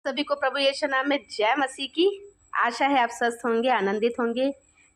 सभी को प्रभु यीशु नाम में जय मसीह की। आशा है आप स्वस्थ होंगे, आनंदित होंगे।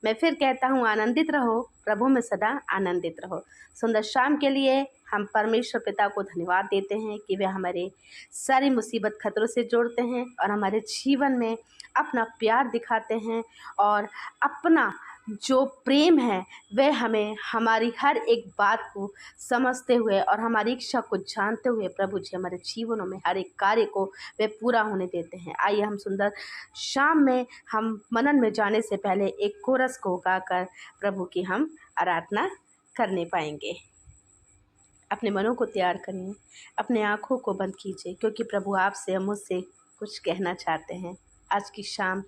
मैं फिर कहता हूँ आनंदित रहो, प्रभु में सदा आनंदित रहो। सुंदर शाम के लिए हम परमेश्वर पिता को धन्यवाद देते हैं कि वे हमारे सारी मुसीबत खतरों से जोड़ते हैं और हमारे जीवन में अपना प्यार दिखाते हैं और अपना जो प्रेम है वह हमें हमारी हर एक बात को समझते हुए और हमारी इच्छा को जानते हुए प्रभु जी हमारे जीवनों में हर एक कार्य को वे पूरा होने देते हैं। आइए हम सुंदर शाम में हम मनन में जाने से पहले एक कोरस को गाकर प्रभु की हम आराधना करने पाएंगे। अपने मनों को तैयार करिए, अपने आँखों को बंद कीजिए, क्योंकि प्रभु आपसे मुझसे कुछ कहना चाहते हैं। आज की शाम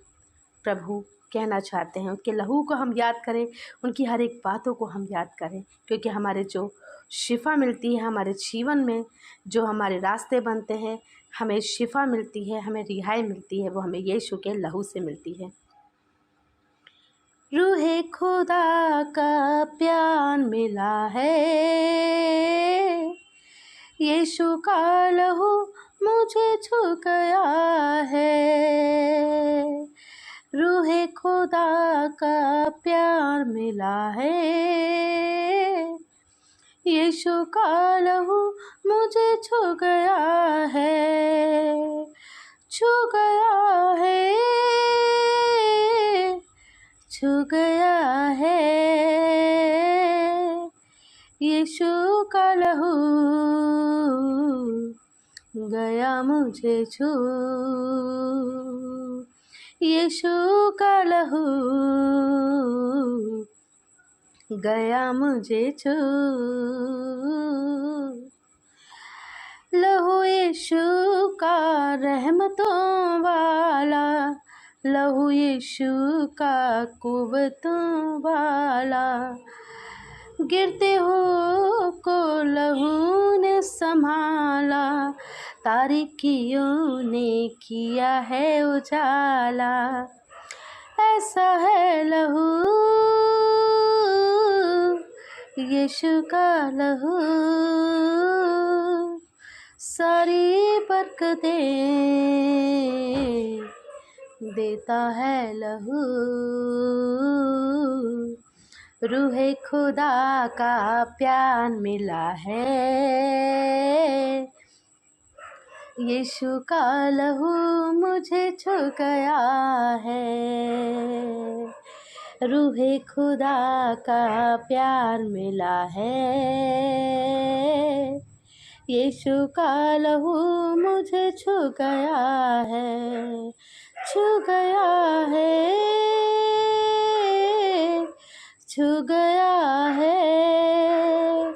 प्रभु कहना चाहते हैं, उनके लहू को हम याद करें, उनकी हर एक बातों को हम याद करें, क्योंकि हमारे जो शिफा मिलती है, हमारे जीवन में जो हमारे रास्ते बनते हैं, हमें शिफा मिलती है, हमें रिहाई मिलती है, वो हमें यीशु के लहू से मिलती है। रूहे खुदा का प्यार मिला है, यीशु का लहू मुझे छू गया है। रूहे खुदा का प्यार मिला है, यीशु का लहू मुझे छू गया है, छू गया है, छू गया है। यीशु का लहू गया मुझे छू, यीशु का लहू गया मुझे छू। लहू यीशु का रहमतों वाला, लहू यीशु का कुव्वतों वाला, गिरते हो को लहू ने संभाला, तारीकियों ने किया है उजाला। ऐसा है लहू यीशु का लहू, सारी बरकतें देता है लहू। रूहे खुदा का प्यार मिला है, यीशु का लहू मुझे छू गया है। रूहे खुदा का प्यार मिला है, यीशु का लहू मुझे छू गया है, छू गया है, छू गया है।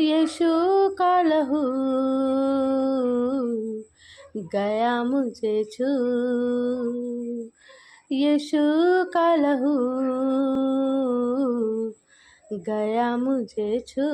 यीशु का लहू गया मुझे छू, यीशु का लहू गया मुझे छू।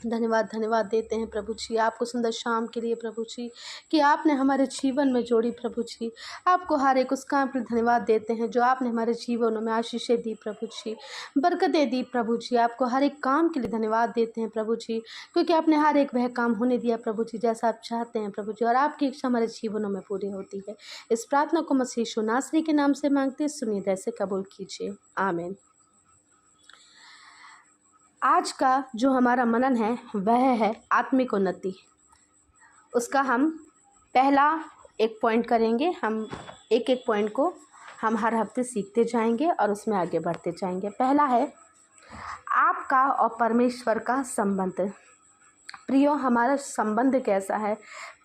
धन्यवाद देते हैं प्रभु जी आपको सुंदर शाम के लिए प्रभु जी, कि आपने हमारे जीवन में जोड़ी प्रभु जी। आपको हर एक उस काम के लिए धन्यवाद देते हैं जो आपने हमारे जीवनों में आशीषें दी प्रभु जी, बरकतें दी प्रभु जी। आपको हर एक काम के लिए धन्यवाद देते हैं प्रभु जी, क्योंकि आपने हर एक वह काम होने दिया प्रभु जी जैसा आप चाहते हैं प्रभु जी, और आपकी इच्छा हमारे जीवनों में पूरी होती है। इस प्रार्थना को मसीह यीशु नासरी के नाम से मांगते, सुनिए दया से कबूल कीजिए, आमीन। आज का जो हमारा मनन है वह है आत्मिक उन्नति। उसका हम पहला एक पॉइंट करेंगे। हम एक एक पॉइंट को हम हर हफ्ते सीखते जाएंगे और उसमें आगे बढ़ते जाएंगे। पहला है आपका और परमेश्वर का संबंध। प्रियो, हमारा संबंध कैसा है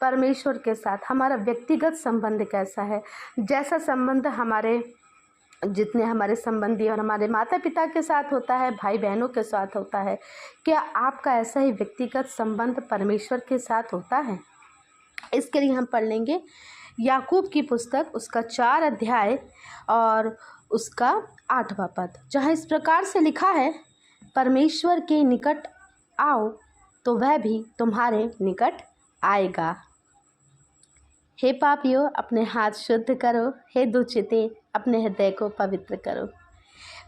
परमेश्वर के साथ, हमारा व्यक्तिगत संबंध कैसा है। जैसा संबंध हमारे जितने हमारे संबंधी और हमारे माता पिता के साथ होता है, भाई बहनों के साथ होता है, क्या आपका ऐसा ही व्यक्तिगत संबंध परमेश्वर के साथ होता है? इसके लिए हम पढ़ लेंगे याकूब की पुस्तक, उसका 4 अध्याय और उसका 8वां पद, जहाँ इस प्रकार से लिखा है, परमेश्वर के निकट आओ तो वह भी तुम्हारे निकट आएगा। हे पापियों, अपने हाथ शुद्ध करो, हे दुचिते अपने हृदय को पवित्र करो।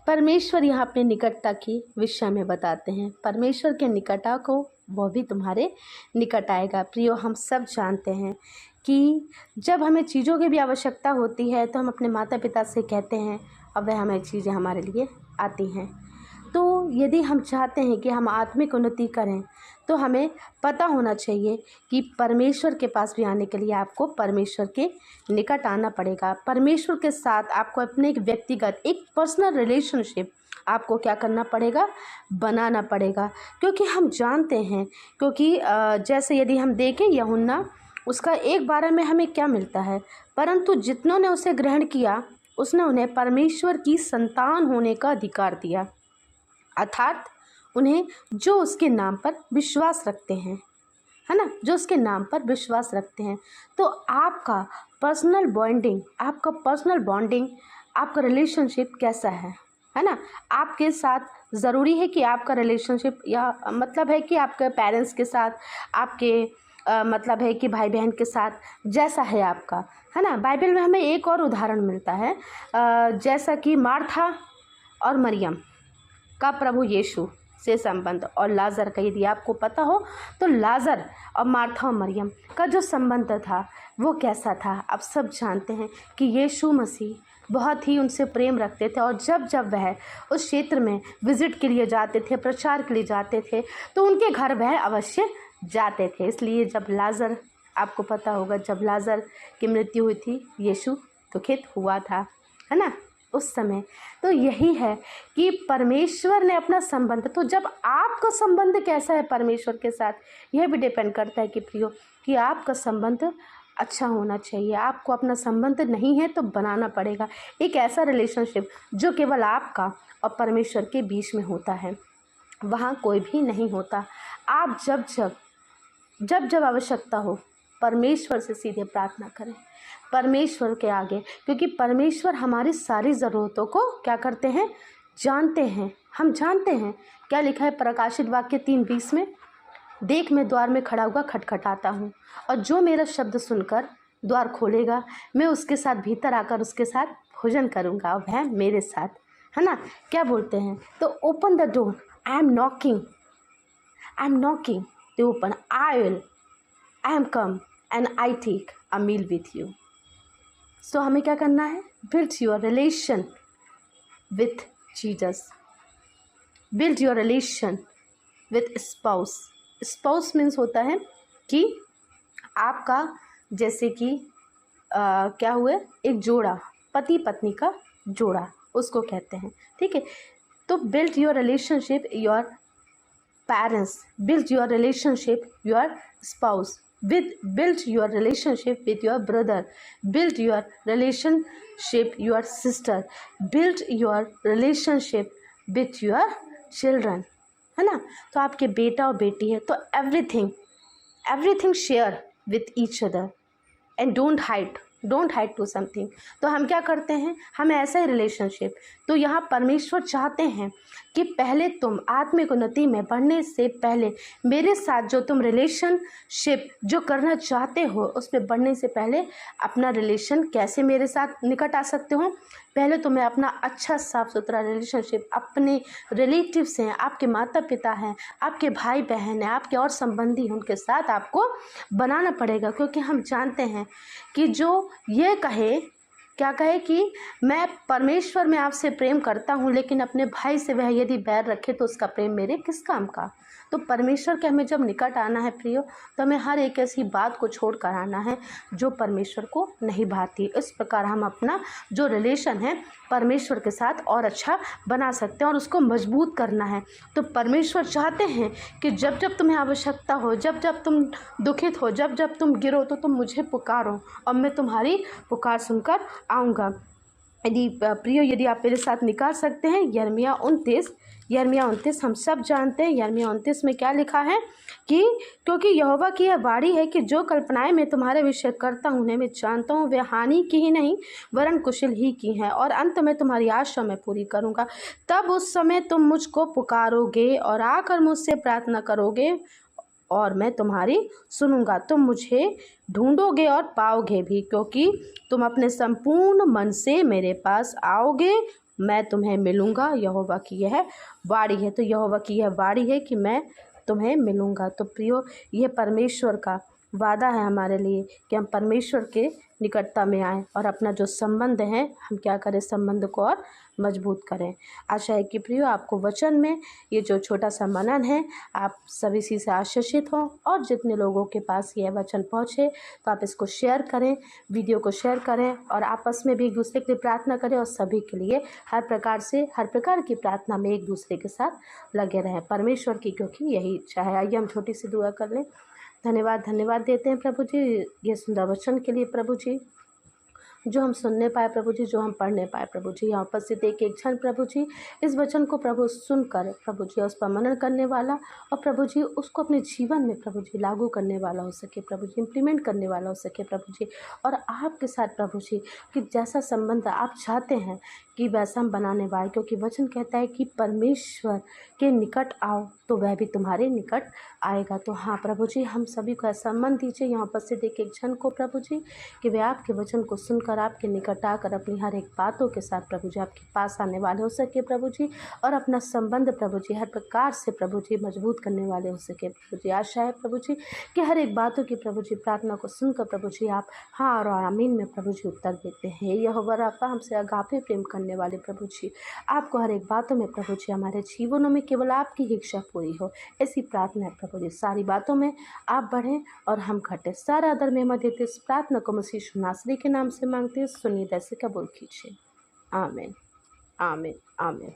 परमेश्वर यहाँ अपने निकटता की विषय में बताते हैं। परमेश्वर के निकटता को वह भी तुम्हारे निकट आएगा। प्रियो, हम सब जानते हैं कि जब हमें चीज़ों की भी आवश्यकता होती है तो हम अपने माता पिता से कहते हैं और वह हमें चीज़ें हमारे लिए आती हैं। तो यदि हम चाहते हैं कि हम आत्मिक उन्नति करें तो हमें पता होना चाहिए कि परमेश्वर के पास भी आने के लिए आपको परमेश्वर के निकट आना पड़ेगा। परमेश्वर के साथ आपको अपने एक व्यक्तिगत एक पर्सनल रिलेशनशिप आपको क्या करना पड़ेगा, बनाना पड़ेगा। क्योंकि हम जानते हैं, क्योंकि जैसे यदि हम देखें यूहन्ना उसका 1:12 में हमें क्या मिलता है, परंतु जितनों ने उसे ग्रहण किया उसने उन्हें परमेश्वर की संतान होने का अधिकार दिया, अर्थात उन्हें जो उसके नाम पर विश्वास रखते हैं, है ना, जो उसके नाम पर विश्वास रखते हैं। तो आपका पर्सनल बॉन्डिंग, आपका रिलेशनशिप कैसा है ना। आपके साथ ज़रूरी है कि आपका रिलेशनशिप या मतलब है कि आपके पेरेंट्स के साथ, आपके मतलब है कि भाई बहन के साथ जैसा है आपका, है ना। बाइबल में हमें एक और उदाहरण मिलता है, जैसा कि मार्था और मरियम का प्रभु यीशु से संबंध, और लाजर का। यदि आपको पता हो तो लाजर और मार्था और मरियम का जो संबंध था वो कैसा था। आप सब जानते हैं कि यीशु मसीह बहुत ही उनसे प्रेम रखते थे, और जब जब वह उस क्षेत्र में विज़िट के लिए जाते थे, प्रचार के लिए जाते थे, तो उनके घर वह अवश्य जाते थे। इसलिए जब लाजर, आपको पता होगा, जब लाजर की मृत्यु हुई थी यीशु दुखित हुआ था, है ना, उस समय। तो यही है कि परमेश्वर ने अपना संबंध, तो जब आपका संबंध कैसा है परमेश्वर के साथ, यह भी डिपेंड करता है कि प्रियो कि आपका संबंध अच्छा होना चाहिए। आपको अपना संबंध नहीं है तो बनाना पड़ेगा, एक ऐसा रिलेशनशिप जो केवल आपका और परमेश्वर के बीच में होता है, वहाँ कोई भी नहीं होता। आप जब जब आवश्यकता हो परमेश्वर से सीधे प्रार्थना करें, परमेश्वर के आगे, क्योंकि परमेश्वर हमारी सारी ज़रूरतों को क्या करते हैं, जानते हैं। हम जानते हैं क्या लिखा है प्रकाशित वाक्य 3:20 में, देख मैं द्वार में खड़ा हुआ खटखटाता हूँ, और जो मेरा शब्द सुनकर द्वार खोलेगा मैं उसके साथ भीतर आकर उसके साथ भोजन करूँगा और वह मेरे साथ, है ना। क्या बोलते हैं, तो open the door, I am knocking to open, I am come and I take a meal with you. So हमें क्या करना है, build your relation with Jesus, build your relation with spouse means होता है कि आपका जैसे कि क्या हुए, एक जोड़ा, पति पत्नी का जोड़ा उसको कहते हैं, ठीक है। तो build your relationship your parents, build your relationship your spouse, build your relationship with your brother, build your relationship your sister, build your relationship with your children, है ना। तो आपके बेटा और बेटी है तो everything share with each other and don't hide to something। तो हम क्या करते हैं, हमें ऐसा ही रिलेशनशिप, तो यहाँ परमेश्वर चाहते हैं कि पहले तुम आत्मिक उन्नति में बढ़ने से पहले मेरे साथ जो तुम रिलेशनशिप जो करना चाहते हो उसमें बढ़ने से पहले अपना रिलेशन कैसे मेरे साथ निकट आ सकते हो, पहले तुम्हें अपना अच्छा साफ़ सुथरा रिलेशनशिप अपने रिलेटिव्स हैं, आपके माता पिता हैं, आपके भाई बहन हैं, आपके और संबंधी, उनके साथ आपको बनाना पड़ेगा। क्योंकि हम जानते हैं कि जो ये क्या कहे कि मैं परमेश्वर में आपसे प्रेम करता हूँ लेकिन अपने भाई से वह यदि बैर रखे तो उसका प्रेम मेरे किस काम का। तो परमेश्वर के हमें जब निकट आना है प्रियो, तो हमें हर एक ऐसी बात को छोड़ कर आना है जो परमेश्वर को नहीं भाती। इस प्रकार हम अपना जो रिलेशन है परमेश्वर के साथ और अच्छा बना सकते हैं और उसको मजबूत करना है। तो परमेश्वर चाहते हैं कि जब जब तुम्हें आवश्यकता हो, जब जब तुम दुखित हो, जब जब तुम गिरो तो तुम मुझे पुकारो और मैं तुम्हारी पुकार सुनकर आऊँगा। यदि आप मेरे साथ निकाल सकते हैं यिर्मयाह 29 हम सब जानते हैं। यिर्मयाह 29 में क्या लिखा है कि क्योंकि यहोवा की यह वाणी है कि जो कल्पनाएं मैं तुम्हारे विषय करता हूँ उन्हें मैं जानता हूँ, वे हानि की ही नहीं वरन कुशल ही की हैं, और अंत में तुम्हारी आशा मैं पूरी करूँगा। तब उस समय तुम मुझको पुकारोगे और आकर मुझसे प्रार्थना करोगे और मैं तुम्हारी सुनूंगा। तुम मुझे ढूंढोगे और पाओगे भी, क्योंकि तुम अपने संपूर्ण मन से मेरे पास आओगे मैं तुम्हें मिलूँगा। यहोवा की यह वाणी है। तो यहोवा की यह वाणी है कि मैं तुम्हें मिलूँगा। तो प्रियो, ये परमेश्वर का वादा है हमारे लिए कि हम परमेश्वर के निकटता में आएँ और अपना जो संबंध है हम क्या करें, संबंध को और मजबूत करें। आशा है कि प्रियो आपको वचन में ये जो छोटा सा मनन है आप सभी इसी से आशीषित हों, और जितने लोगों के पास यह वचन पहुँचे तो आप इसको शेयर करें, वीडियो को शेयर करें, और आपस में भी एक दूसरे के लिए प्रार्थना करें, और सभी के लिए हर प्रकार की प्रार्थना में एक दूसरे के साथ लगे रहें परमेश्वर की, क्योंकि यही इच्छा है। आइए हम छोटी सी दुआ कर लें। धन्यवाद देते हैं प्रभु जी ये सुंदर वचन के लिए, प्रभु जी जो हम सुनने पाए, प्रभु जी जो हम पढ़ने पाए, प्रभु जी यहाँ उपस्थित एक एक क्षण प्रभु जी इस वचन को प्रभु सुनकर प्रभु जी उस पर मनन करने वाला, और प्रभु जी उसको अपने जीवन में प्रभु जी लागू करने वाला हो सके, प्रभु जी इम्प्लीमेंट करने वाला हो सके प्रभु जी, और आपके साथ प्रभु जी कि जैसा संबंध आप चाहते हैं कि वैसा हम बनाने वाले, क्योंकि वचन कहता है कि परमेश्वर के निकट आओ तो वह भी तुम्हारे निकट आएगा। तो हाँ प्रभु जी, हम सभी को ऐसा मन दीजिए यहाँ उपस्थित एक एक क्षण को प्रभु जी कि वे आपके वचन को सुनकर आपके निकट आकर अपनी हर एक बातों के साथ प्रभु जी आपके पास आने वाले हो सके प्रभु जी, और अपना संबंध प्रभु जी हर प्रकार से प्रभु जी मजबूत करने वाले हो सके प्रभु जी। आशा है प्रभु जी कि हर एक बातों की प्रभु जी प्रार्थना को सुनकर प्रभु जी आप हाँ और आमीन में प्रभु जी उत्तर देते हैं। यहोवा राफा, हमसे अगापे प्रेम करने वाले प्रभु जी, आपको हर एक बातों में प्रभु जी हमारे जीवनों में केवल आपकी ही इच्छा पूरी हो, ऐसी प्रार्थना है प्रभु जी। सारी बातों में आप बढ़ें और हम घटें। सारा आदर में मत देते, इस प्रार्थना को मसीह यीशु नासरी के नाम से मांगते हैं, सुनिए, जैसे कबूल कीजिए। आमीन, आमीन, आमीन।